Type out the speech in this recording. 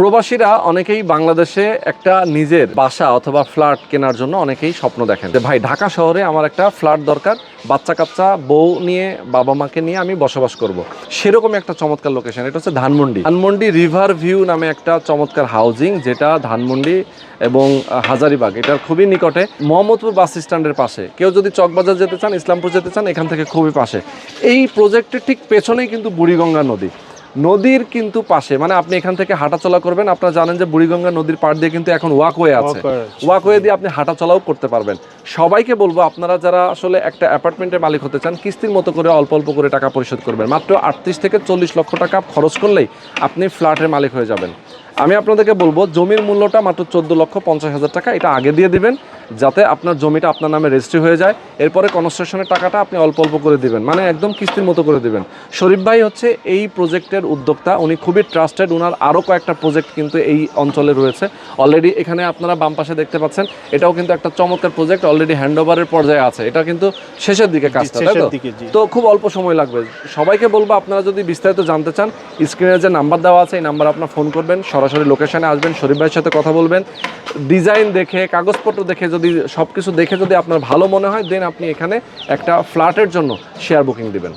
প্রবাসীরা অনেকেই বাংলাদেশে একটা নিজের বাসা অথবা ফ্ল্যাট কেনার জন্য অনেকেই স্বপ্ন দেখেন যে ভাই ঢাকা শহরে আমার একটা ফ্ল্যাট দরকার, বাচ্চা কাচ্চা বউ নিয়ে বাবা মাকে নিয়ে আমি বসবাস করব। সেরকম একটা চমৎকার লোকেশন, এটা হচ্ছে ধানমন্ডি রিভার ভিউ নামে একটা চমৎকার হাউজিং, যেটা ধানমন্ডি এবং হাজারিবাগ এটার খুবই নিকটে, মোহাম্মদপুর বাস স্ট্যান্ডের পাশে। কেউ যদি চকবাজার যেতে চান, ইসলামপুর যেতে চান, এখান থেকে খুবই পাশে। এই প্রজেক্টের ঠিক পেছনেই কিন্তু বুড়িগঙ্গা নদীর কিন্তু পাশে, মানে আপনি এখান থেকে হাঁটাচলা করবেন। আপনারা জানেন যে বুড়িগঙ্গা নদীর পাড় দিয়ে কিন্তু এখন ওয়াকওয়ে আছে, ওয়াকওয়ে দিয়ে আপনি হাঁটাচলাও করতে পারবেন। সবাইকে বলবো, আপনারা যারা আসলে একটা অ্যাপার্টমেন্টের মালিক হতে চান, কিস্তির মতো করে অল্প অল্প করে টাকা পরিশোধ করবেন। মাত্র 38 থেকে 40 লক্ষ টাকা খরচ করলেই আপনি ফ্ল্যাটের মালিক হয়ে যাবেন। আমি আপনাদেরকে বলবো, জমির মূল্যটা মাত্র 14,50,000 টাকা, এটা আগে দিয়ে দিবেন যাতে আপনার জমিটা আপনার নামে রেজিস্ট্রি হয়ে যায়। এরপরে কনস্ট্রাকশনের টাকাটা আপনি অল্প অল্প করে দিবেন, মানে একদম কিস্তির মতো করে দিবেন। শরীফ ভাই হচ্ছে এই প্রজেক্টের উদ্যোক্তা, উনি খুবই ট্রাস্টেড। ওনার আরও কয়েকটা প্রজেক্ট কিন্তু এই অঞ্চলে রয়েছে অলরেডি। এখানে আপনারা বাম পাশে দেখতে পাচ্ছেন, এটাও কিন্তু একটা চমৎকার প্রজেক্ট, অলরেডি হ্যান্ডওভারের পর্যায়ে আছে। এটা কিন্তু শেষের দিকে কাজটা, তাই তো? তো খুব অল্প সময় লাগবে। সবাইকে বলবো, আপনারা যদি বিস্তারিত জানতে চান, স্ক্রিনে যে নাম্বার দেওয়া আছে এই নাম্বার আপনার ফোন করবেন, সরাসরি লোকেশনে আসবেন, শরীফ ভাইয়ের সাথে কথা বলবেন। ডিজাইন দেখে, কাগজপত্র দেখে, যদি সব কিছু দেখে যদি আপনার ভালো মনে হয়, দেন আপনি এখানে একটা ফ্ল্যাটের জন্য শেয়ার বুকিং দিবেন।